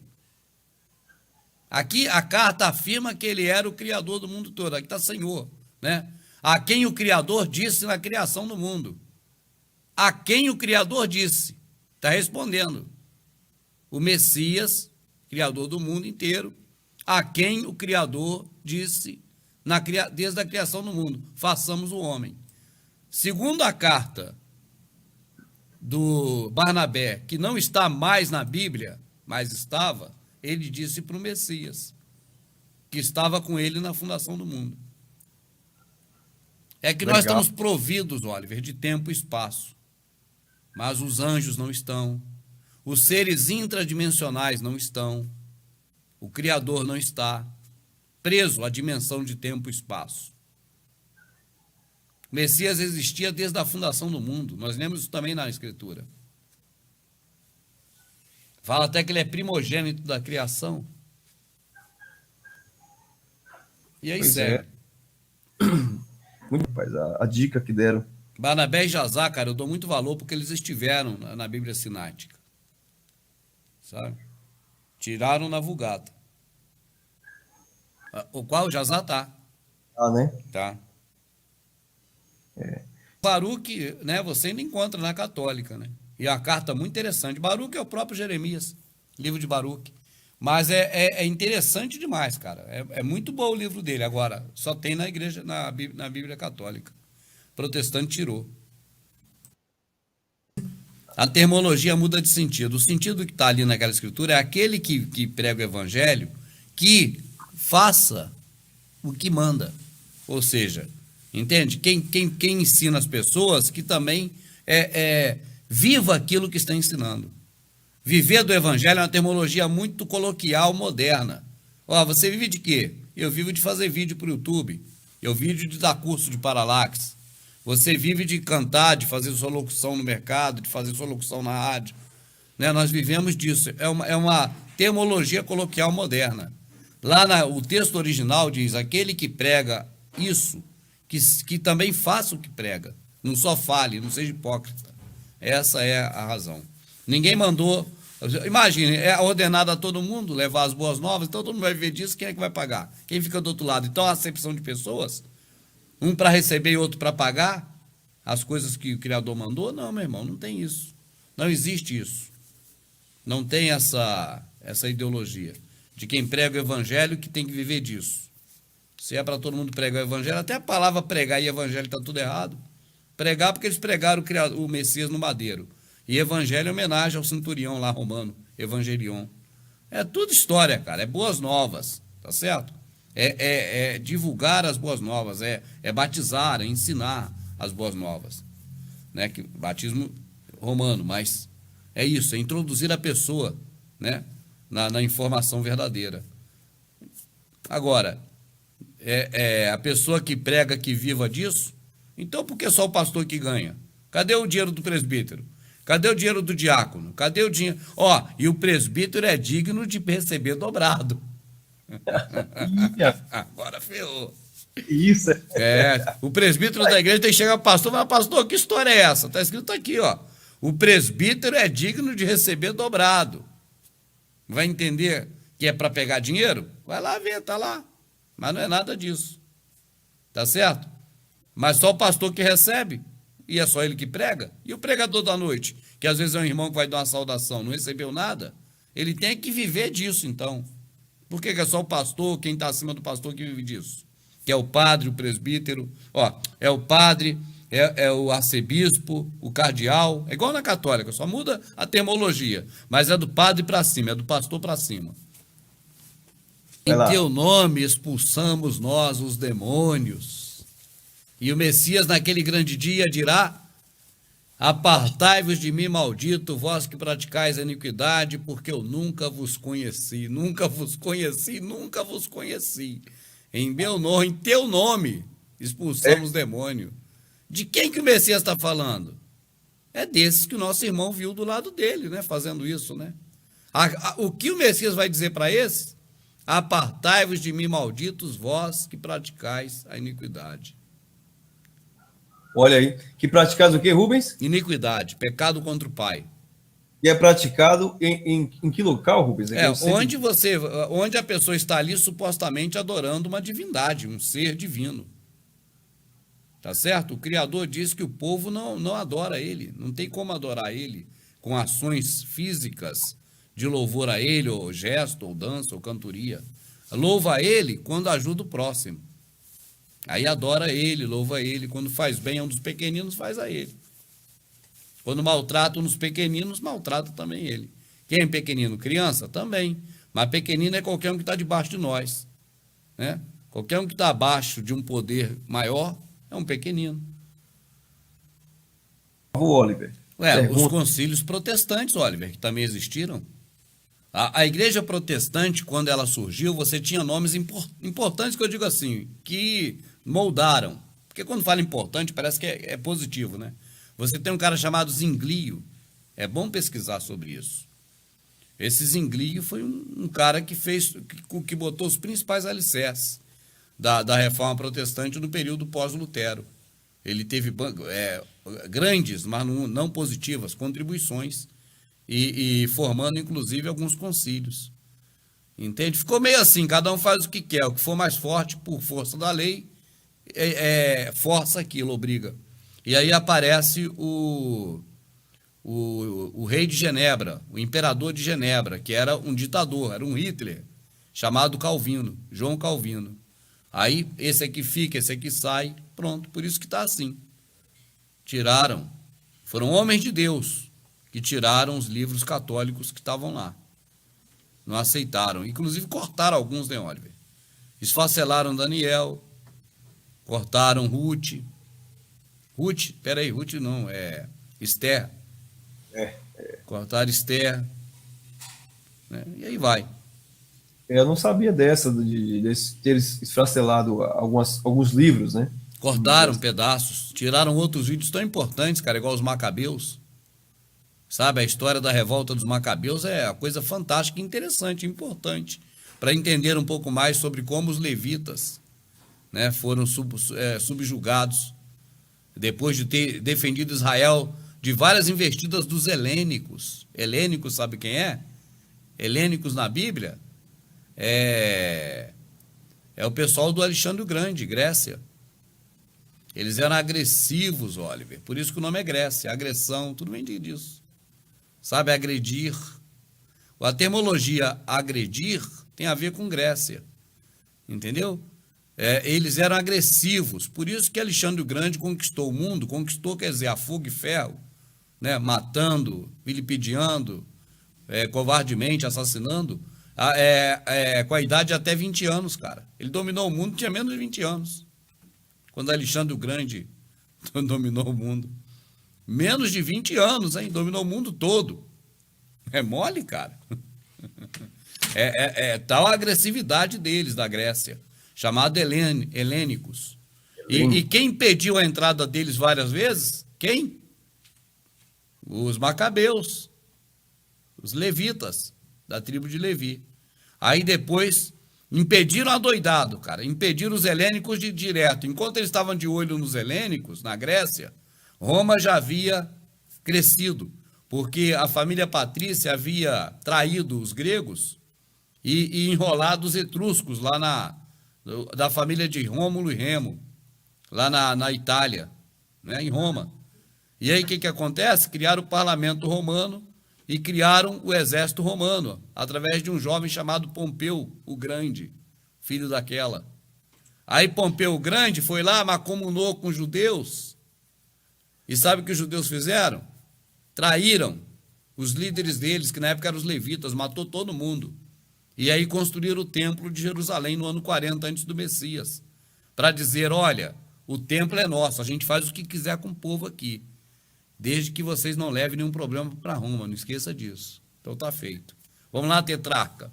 Aqui a carta afirma que ele era o Criador do mundo todo. Aqui está Senhor, né? A quem o Criador disse na criação do mundo. A quem o Criador disse. Está respondendo. O Messias, Criador do mundo inteiro, a quem o Criador disse desde a criação do mundo: façamos o homem. Segundo a carta do Barnabé, que não está mais na Bíblia, mas estava, ele disse para o Messias, que estava com ele na fundação do mundo. É que Legal. Nós estamos providos, Oliver, de tempo e espaço, mas os anjos não estão, os seres intradimensionais não estão, o Criador não está preso à dimensão de tempo e espaço. O Messias existia desde a fundação do mundo. Nós lemos isso também na Escritura. Fala até que ele é primogênito da criação. E aí segue. Muito, rapaz, a dica que deram. Barnabé e Jazá, cara, eu dou muito valor porque eles estiveram na Bíblia Sináitica. Sabe? Tiraram na Vulgata. O qual Jazá tá. Ah, né? Tá. Baruque, né, você ainda encontra na Católica, né? E a carta muito interessante. Baruque é o próprio Jeremias, livro de Baruque. Mas é interessante demais, cara. É muito bom o livro dele. Agora, só tem na igreja, na Bíblia Católica. O protestante tirou. A terminologia muda de sentido. O sentido que está ali naquela escritura é aquele que prega o evangelho que faça o que manda. Ou seja, Entende? Quem ensina as pessoas que também viva aquilo que está ensinando. Viver do evangelho é uma terminologia muito coloquial, moderna. Ó, você vive de quê? Eu vivo de fazer vídeo para o YouTube. Eu vivo de dar curso de paralaxe. Você vive de cantar, de fazer sua locução no mercado, de fazer sua locução na rádio. Né? Nós vivemos disso. É uma terminologia coloquial moderna. Lá o texto original diz, aquele que prega isso, que também faça o que prega. Não só fale, não seja hipócrita. Essa é a razão. Ninguém mandou... Imagine, é ordenado a todo mundo levar as boas novas, então todo mundo vai viver disso, quem é que vai pagar? Quem fica do outro lado? Então a acepção de pessoas, um para receber e outro para pagar as coisas que o Criador mandou? Não, meu irmão, não tem isso. Não existe isso. Não tem essa ideologia de quem prega o evangelho que tem que viver disso. Se é para todo mundo pregar o evangelho, até a palavra pregar e evangelho está tudo errado. Pregar porque eles pregaram o Messias no madeiro. E evangelho é homenagem ao centurião lá romano, Evangelion. É tudo história, cara, é boas novas, tá certo? É divulgar as boas novas, é batizar, é ensinar as boas novas. Né? Que, batismo romano, mas é isso, é introduzir a pessoa, né? na informação verdadeira. Agora, a pessoa que prega que viva disso, então por que só o pastor que ganha? Cadê o dinheiro do presbítero? Cadê o dinheiro do diácono? Cadê o dinheiro? Ó, e o presbítero é digno de receber dobrado. Agora ferrou. Isso. O presbítero da igreja tem que chegar ao pastor, mas pastor, que história é essa? Está escrito aqui, ó. O presbítero é digno de receber dobrado. Vai entender que é para pegar dinheiro? Vai lá ver, tá lá. Mas não é nada disso. Tá certo? Mas só o pastor que recebe. E é só ele que prega? E o pregador da noite, que às vezes é um irmão que vai dar uma saudação, não recebeu nada? Ele tem que viver disso, então. Por que é só o pastor, quem está acima do pastor, que vive disso? Que é o padre, o presbítero, ó, é o padre, é o arcebispo, o cardeal, é igual na católica, só muda a terminologia, mas é do padre para cima, é do pastor para cima. Em teu nome expulsamos nós os demônios. E o Messias naquele grande dia dirá, apartai-vos de mim, maldito, vós que praticais a iniquidade, porque eu nunca vos conheci, nunca vos conheci, nunca vos conheci. Em meu nome, em teu nome, expulsamos demônio. De quem que o Messias está falando? É desses que o nosso irmão viu do lado dele, né, fazendo isso, né? O que o Messias vai dizer para esses? Apartai-vos de mim, malditos, vós que praticais a iniquidade. Olha aí, que praticado o quê, Rubens? Iniquidade, pecado contra o Pai. E é praticado em que local, Rubens? Onde a pessoa está ali supostamente adorando uma divindade, um ser divino. Tá certo? O Criador diz que o povo não adora ele, não tem como adorar ele com ações físicas de louvor a ele, ou gesto, ou dança, ou cantoria. Louva a ele quando ajuda o próximo. Aí adora ele, louva ele. Quando faz bem a um dos pequeninos, faz a ele. Quando maltrata um dos pequeninos, maltrata também ele. Quem é pequenino? Criança? Também. Mas pequenino é qualquer um que está debaixo de nós. Né? Qualquer um que está abaixo de um poder maior é um pequenino. Oliver. Os concílios protestantes, Oliver, que também existiram. A igreja protestante, quando ela surgiu, você tinha nomes importantes, que eu digo assim, que moldaram. Porque quando fala importante, parece que é positivo, né? Você tem um cara chamado Zinglio. É bom pesquisar sobre isso. Esse Zinglio foi um cara que botou os principais alicerces da reforma protestante no período pós-Lutero. Ele teve grandes, mas não positivas, contribuições e formando, inclusive, alguns concílios. Entende? Ficou meio assim, cada um faz o que quer. O que for mais forte, por força da lei, força aquilo, obriga. E aí aparece o rei de Genebra, o imperador de Genebra, que era um ditador, era um Hitler, chamado Calvino, João Calvino. Aí esse aqui fica, esse aqui sai, pronto, por isso que está assim. Tiraram, foram homens de Deus que tiraram os livros católicos que estavam lá. Não aceitaram, inclusive cortaram alguns, né, Oliver? Esfacelaram Daniel, cortaram Ruth. Peraí, Ruth não, é Esther. Cortaram Esther. Né? E aí vai. Eu não sabia dessa, de ter esfacelado alguns livros, né? Cortaram pedaços, tiraram outros vídeos tão importantes, cara, igual os Macabeus. Sabe, a história da revolta dos Macabeus é uma coisa fantástica, interessante, importante, para entender um pouco mais sobre como os levitas, né, foram subjugados, depois de ter defendido Israel de várias investidas dos helênicos. Helênicos, sabe quem é? Helênicos na Bíblia é o pessoal do Alexandre o Grande, Grécia. Eles eram agressivos, Oliver. Por isso que o nome é Grécia. Agressão, tudo vem disso. Sabe, agredir. A termologia agredir tem a ver com Grécia. Entendeu? Eles eram agressivos. Por isso que Alexandre o Grande conquistou o mundo. Conquistou, quer dizer, a fogo e ferro. Né? Matando, vilipendiando, covardemente, assassinando. Com a idade de até 20 anos, cara. Ele dominou o mundo, tinha menos de 20 anos. Quando Alexandre o Grande dominou o mundo. Menos de 20 anos, hein? Dominou o mundo todo. É mole, cara. Tal a agressividade deles, da Grécia. Chamado helênicos. E quem impediu a entrada deles várias vezes? Quem? Os Macabeus. Os levitas, da tribo de Levi. Aí depois impediram adoidado, cara. Impediram os helênicos de direto. Enquanto eles estavam de olho nos helênicos, na Grécia, Roma já havia crescido, porque a família patrícia havia traído os gregos e enrolado os etruscos lá da família de Rômulo e Remo, lá na Itália, né, em Roma. E aí o que acontece? Criaram o parlamento romano e criaram o exército romano, através de um jovem chamado Pompeu o Grande, filho daquela. Aí Pompeu o Grande foi lá, macomunou com os judeus. E sabe o que os judeus fizeram? Traíram os líderes deles, que na época eram os levitas, matou todo mundo. E aí construíram o templo de Jerusalém no ano 40 antes do Messias, para dizer, olha, o templo é nosso, a gente faz o que quiser com o povo aqui, desde que vocês não levem nenhum problema para Roma, não esqueça disso. Então tá feito. Vamos lá, Tetrarca.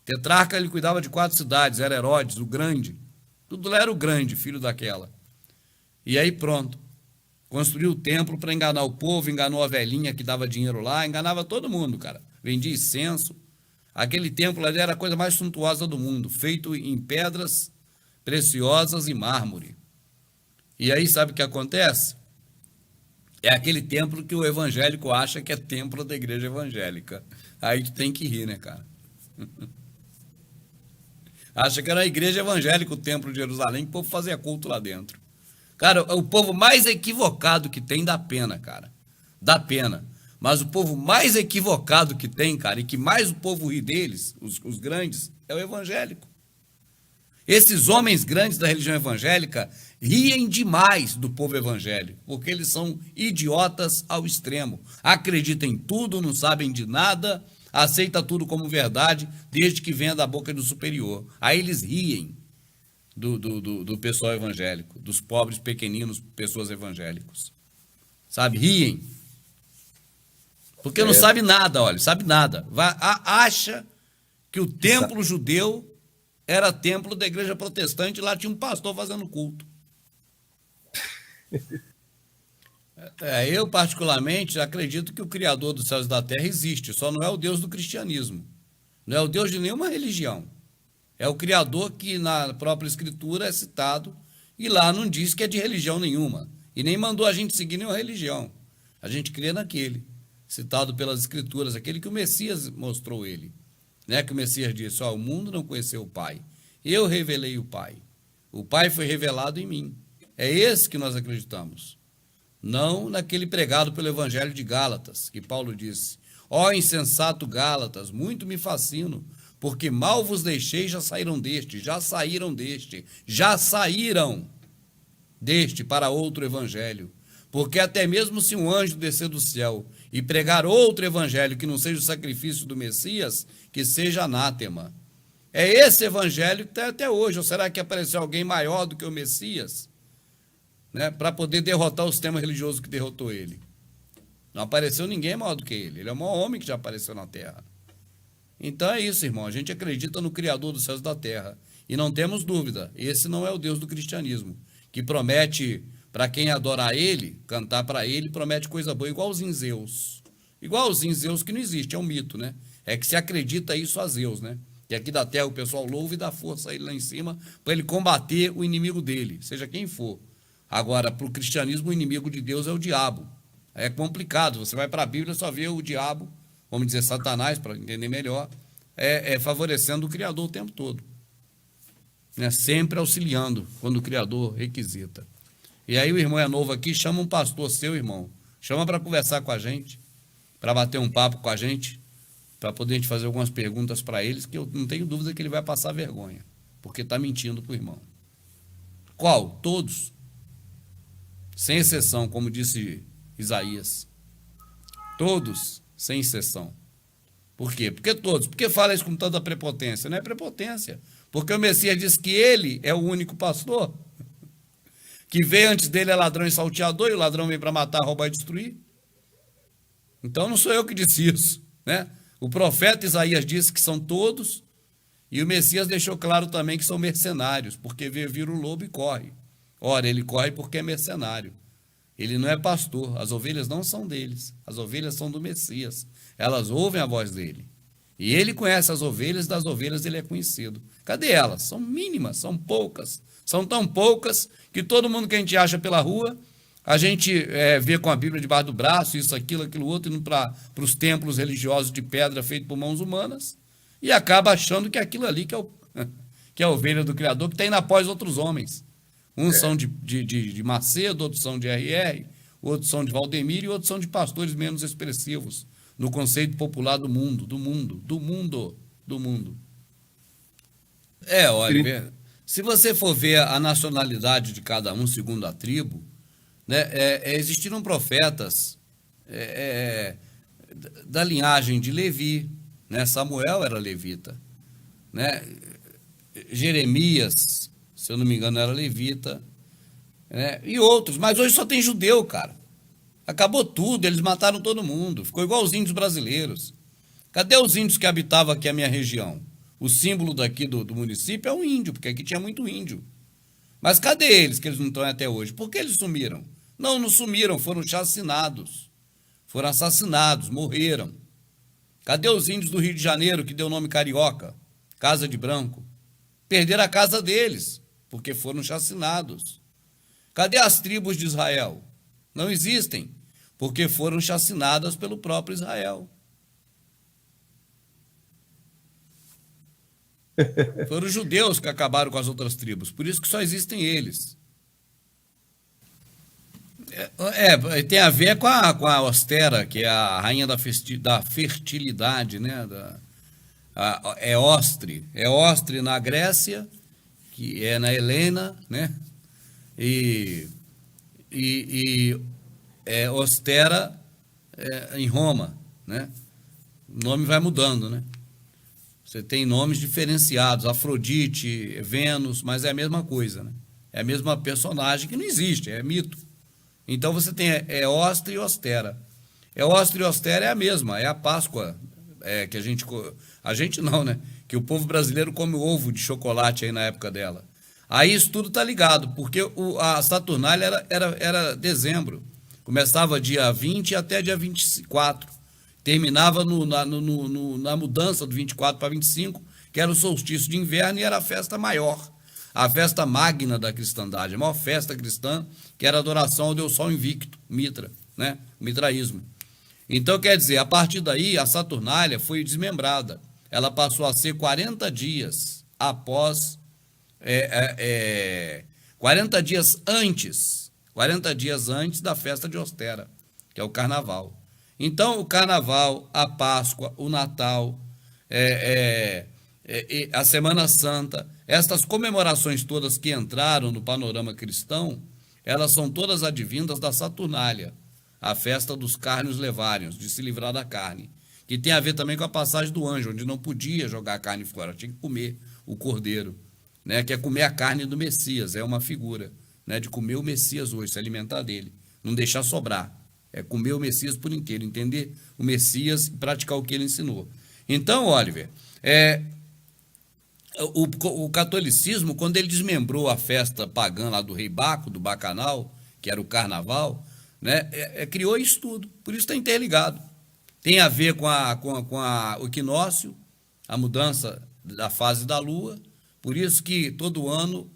Tetrarca, ele cuidava de 4 cidades, era Herodes, o Grande. Tudo lá era o Grande, filho daquela. E aí pronto. Construiu o templo para enganar o povo, enganou a velhinha que dava dinheiro lá, enganava todo mundo, cara. Vendia incenso. Aquele templo ali era a coisa mais suntuosa do mundo, feito em pedras preciosas e mármore. E aí sabe o que acontece? É aquele templo que o evangélico acha que é templo da igreja evangélica. Aí tu tem que rir, né, cara? Acha que era a igreja evangélica, o templo de Jerusalém, que o povo fazia culto lá dentro. Cara, o povo mais equivocado que tem dá pena, cara. Dá pena. Mas o povo mais equivocado que tem, cara, e que mais o povo ri deles, os grandes, é o evangélico. Esses homens grandes da religião evangélica riem demais do povo evangélico, porque eles são idiotas ao extremo. Acreditam em tudo, não sabem de nada, aceitam tudo como verdade, desde que venha da boca do superior. Aí eles riem do pessoal evangélico, dos pobres, pequeninos, pessoas evangélicos. Sabe, riem. Porque não sabe nada, olha, sabe nada. Acha que o templo judeu era templo da igreja protestante, lá tinha um pastor fazendo culto. Eu, particularmente, acredito que o Criador dos céus e da terra existe, só não é o Deus do cristianismo. Não é o Deus de nenhuma religião. É o Criador que na própria Escritura é citado, e lá não diz que é de religião nenhuma. E nem mandou a gente seguir nenhuma religião. A gente crê naquele, citado pelas Escrituras, aquele que o Messias mostrou ele. Né? Que o Messias disse, o mundo não conheceu o Pai. Eu revelei o Pai. O Pai foi revelado em mim. É esse que nós acreditamos. Não naquele pregado pelo Evangelho de Gálatas, que Paulo disse, insensato Gálatas, muito me fascino, porque mal vos deixei, já saíram deste para outro evangelho. Porque até mesmo se um anjo descer do céu e pregar outro evangelho que não seja o sacrifício do Messias, que seja anátema. É esse evangelho que está até hoje. Ou será que apareceu alguém maior do que o Messias, né, para poder derrotar o sistema religioso que derrotou ele? Não apareceu ninguém maior do que ele. Ele é o maior homem que já apareceu na Terra. Então é isso, irmão. A gente acredita no Criador dos céus e da terra. E não temos dúvida, esse não é o Deus do cristianismo, que promete, para quem adorar ele, cantar para ele, promete coisa boa, igualzinho Zeus. Igualzinho Zeus, que não existe, é um mito, né? É que se acredita isso a Zeus, né? Que aqui da terra o pessoal louva e dá força a ele lá em cima, para ele combater o inimigo dele, seja quem for. Agora, para o cristianismo, o inimigo de Deus é o diabo. É complicado, você vai para a Bíblia, só vê o diabo, vamos dizer Satanás, para entender melhor, favorecendo o Criador o tempo todo, né? Sempre auxiliando quando o Criador requisita. E aí o irmão é novo aqui, chama um pastor seu, irmão, chama para conversar com a gente, para bater um papo com a gente, para poder a gente fazer algumas perguntas para eles, que eu não tenho dúvida que ele vai passar vergonha, porque está mentindo para o irmão. Qual? Todos. Sem exceção, como disse Isaías. Todos, sem exceção. Por quê? Porque todos. Por que fala isso com tanta prepotência? Não é prepotência. Porque o Messias diz que ele é o único pastor. Que veio antes dele é ladrão e salteador, e o ladrão veio para matar, roubar e destruir. Então não sou eu que disse isso, né? O profeta Isaías disse que são todos, e o Messias deixou claro também que são mercenários, porque vira o lobo e corre. Ora, ele corre porque é mercenário. Ele não é pastor, as ovelhas não são deles, as ovelhas são do Messias. Elas ouvem a voz dele. E ele conhece as ovelhas, das ovelhas ele é conhecido. Cadê elas? São mínimas, são poucas. São tão poucas que todo mundo que a gente acha pela rua, a gente vê com a Bíblia debaixo do braço, isso, aquilo, aquilo outro, indo para os templos religiosos de pedra feitos por mãos humanas, e acaba achando que é aquilo ali que é a ovelha do Criador, que está indo após outros homens. Uns são de Macedo, outros são de RR, outros são de Valdemiro e outros são de pastores menos expressivos no conceito popular do mundo. Olha, se você for ver a nacionalidade de cada um segundo a tribo, né, existiram profetas da linhagem de Levi, né? Samuel era levita, né? Jeremias, se eu não me engano, era levita, né? E outros, mas hoje só tem judeu, cara. Acabou tudo, eles mataram todo mundo, ficou igual os índios brasileiros. Cadê os índios que habitavam aqui a minha região? O símbolo daqui do município é um índio, porque aqui tinha muito índio. Mas cadê eles, que eles não estão até hoje? Por que eles sumiram? Não sumiram, foram chacinados, foram assassinados, morreram. Cadê os índios do Rio de Janeiro, que deu o nome Carioca, Casa de Branco? Perderam a casa deles, porque foram chacinados. Cadê as tribos de Israel? Não existem, porque foram chacinadas pelo próprio Israel. Foram os judeus que acabaram com as outras tribos, por isso que só existem eles. Tem a ver com a Ostera, que é a rainha da fertilidade, né? É Ostre na Grécia, que é na Helena, né? E Ostera em Roma, né? O nome vai mudando, né? Você tem nomes diferenciados, Afrodite, Vênus, mas é a mesma coisa, né? É a mesma personagem que não existe, é mito. Então você tem Ostre e Ostera. Ostre e Ostera é a mesma, é a Páscoa, que a gente não, né? Que o povo brasileiro come ovo de chocolate aí na época dela. Aí isso tudo tá ligado, porque a Saturnália era dezembro. Começava dia 20 até dia 24. Terminava na mudança do 24 para 25, que era o solstício de inverno e era a festa maior. A festa magna da cristandade, a maior festa cristã, que era a adoração ao Deus Sol invicto, Mitra, né? O mitraísmo. Então, quer dizer, a partir daí, a Saturnália foi desmembrada. Ela passou a ser 40 dias após, 40 dias antes da festa de Ostera, que é o Carnaval. Então, o Carnaval, a Páscoa, o Natal, a Semana Santa, estas comemorações todas que entraram no panorama cristão, elas são todas advindas da Saturnália, a festa dos carnios levários, de se livrar da carne, que tem a ver também com a passagem do anjo, onde não podia jogar a carne fora, tinha que comer o cordeiro, né? Que é comer a carne do Messias, é uma figura, né? De comer o Messias hoje, se alimentar dele, não deixar sobrar, é comer o Messias por inteiro, entender o Messias e praticar o que ele ensinou. Então, Oliver, o catolicismo, quando ele desmembrou a festa pagã lá do rei Baco, do Bacanal, que era o carnaval, né, criou isso tudo, por isso está interligado. Tem a ver o equinócio, a mudança da fase da lua, por isso que todo ano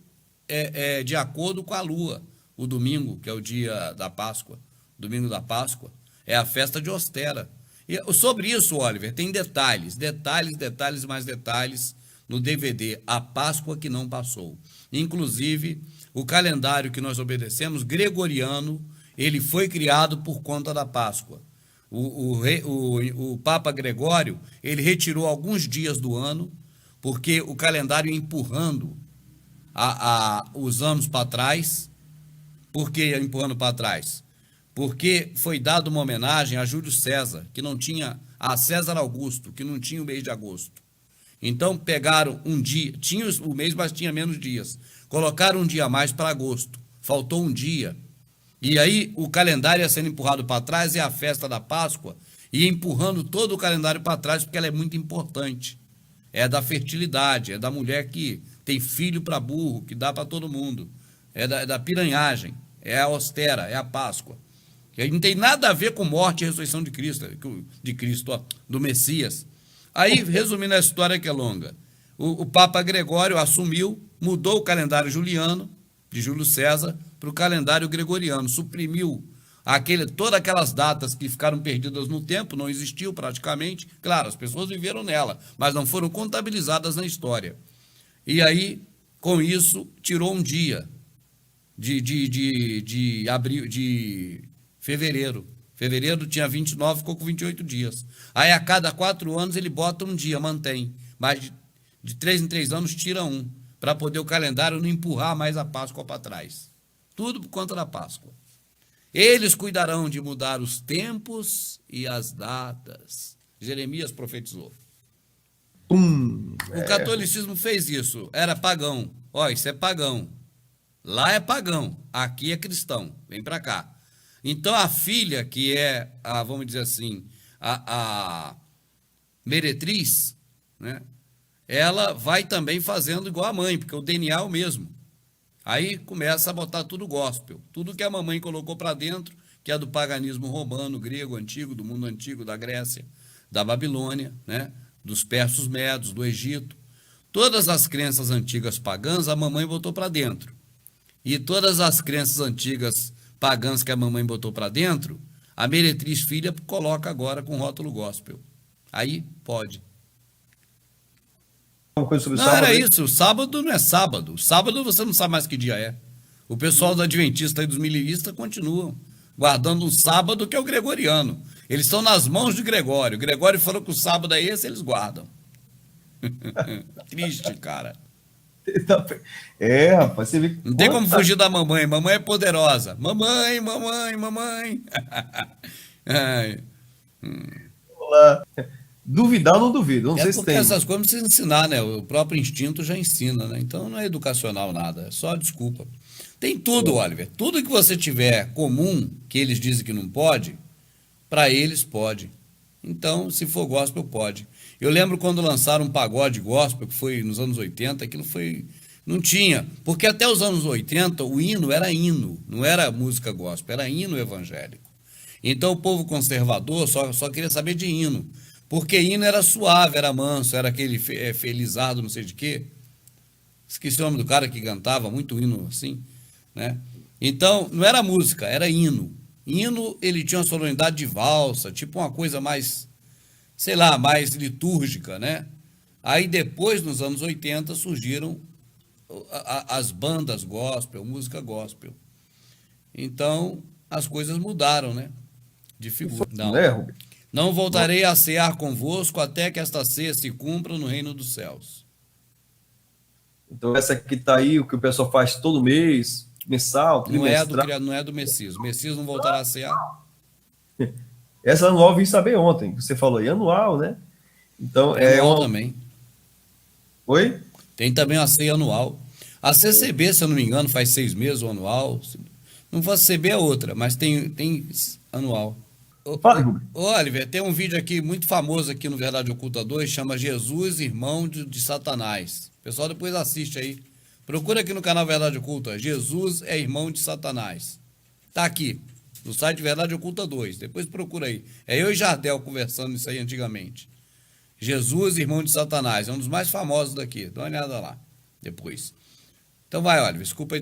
é de acordo com a lua. O domingo, que é o dia da Páscoa, domingo da Páscoa, é a festa de Ostera. E sobre isso, Oliver, tem detalhes e mais detalhes no DVD A Páscoa que Não Passou. Inclusive, o calendário que nós obedecemos, gregoriano, ele foi criado por conta da Páscoa. O Papa Gregório, ele retirou alguns dias do ano, porque o calendário ia empurrando os anos para trás. Por que empurrando para trás? Porque foi dada uma homenagem a Júlio César, que não tinha, a César Augusto, que não tinha o mês de agosto. Então pegaram um dia, tinha o mês, mas tinha menos dias. Colocaram um dia a mais para agosto. Faltou um dia. E aí o calendário ia sendo empurrado para trás e a festa da Páscoa ia empurrando todo o calendário para trás, porque ela é muito importante. É da fertilidade, é da mulher que tem filho para burro, que dá para todo mundo. É da piranhagem, é a Ostera, é a Páscoa. Que não tem nada a ver com morte e ressurreição de Cristo, do Messias. Aí, resumindo a história que é longa, o Papa Gregório assumiu, mudou o calendário juliano, de Júlio César, para o calendário gregoriano, suprimiu todas aquelas datas que ficaram perdidas no tempo, não existiu praticamente. Claro, as pessoas viveram nela, mas não foram contabilizadas na história. E aí, com isso, tirou um dia de fevereiro. Fevereiro tinha 29, ficou com 28 dias. Aí a cada 4 anos ele bota um dia, mantém. Mas de 3 em 3 anos tira um, para poder o calendário não empurrar mais a Páscoa para trás. Tudo por conta da Páscoa. Eles cuidarão de mudar os tempos e as datas. Jeremias profetizou. O catolicismo fez isso, era pagão. Ó, isso é pagão. Lá é pagão, aqui é cristão. Vem para cá. Então, a filha, que é, vamos dizer assim, a meretriz, né, ela vai também fazendo igual a mãe, porque o DNA é o mesmo. Aí começa a botar tudo gospel, tudo que a mamãe colocou para dentro, que é do paganismo romano, grego, antigo, do mundo antigo, da Grécia, da Babilônia, né, dos persas medos, do Egito. Todas as crenças antigas pagãs, a mamãe botou para dentro. E todas as crenças antigas pagãs que a mamãe botou para dentro, a meretriz filha coloca agora com rótulo gospel. Aí pode. Uma coisa sobre Não, sábado, era isso. O sábado não é sábado. O sábado você não sabe mais que dia é. O pessoal do Adventista e dos Miliristas continuam guardando um sábado que é o gregoriano. Eles estão nas mãos de Gregório. Gregório falou que o sábado é esse, eles guardam. Triste, cara. Rapaz, você vê. Não tem como fugir da mamãe. Mamãe é poderosa. Mamãe, mamãe, mamãe. Ai. Duvidar, eu não duvido. Não sei se Porque tem. essas coisas não precisa ensinar, né? O próprio instinto já ensina, né? Então não é educacional nada, é só desculpa. Tem tudo, Oliver. Tudo que você tiver comum, que eles dizem que não pode, para eles pode. Então, se for gospel, pode. Eu lembro quando lançaram um pagode gospel, que foi nos anos 80, aquilo foi... Não tinha, porque até os anos 80 o hino era hino, não era música gospel, era hino evangélico. Então o povo conservador só queria saber de hino, porque hino era suave, era manso, era aquele felizardo, não sei de quê. Esqueci o nome do cara que cantava muito hino assim, né? Então não era música, era hino. Hino, ele tinha uma solenidade de valsa, tipo uma coisa mais, sei lá, mais litúrgica, né? Aí depois, nos anos 80, surgiram as bandas gospel, música gospel. Então, as coisas mudaram, né? De figura. Não voltarei a cear convosco até que esta ceia se cumpra no reino dos céus. Então, essa aqui tá aí, o que o pessoal faz todo mês, mensal, trimestral. Não é do Messias. O Messias não voltará a cear? Essa anual eu vim saber ontem, você falou aí, anual, né? Então, Tem anual também. Oi? Tem também uma ceia anual. A CCB, se eu não me engano, faz 6 meses o anual. Não for a CCB é outra, mas tem anual. Fala, Rubem. Ô, Oliver, tem um vídeo aqui muito famoso aqui no Verdade Oculta 2, chama Jesus, Irmão de Satanás. O pessoal depois assiste aí. Procura aqui no canal Verdade Oculta, Jesus é irmão de Satanás. Tá aqui, no site Verdade Oculta 2, depois procura aí. É eu e Jardel conversando isso aí antigamente. Jesus, irmão de Satanás, é um dos mais famosos daqui. Dá uma olhada lá, depois. Então vai, Oliver, desculpa aí.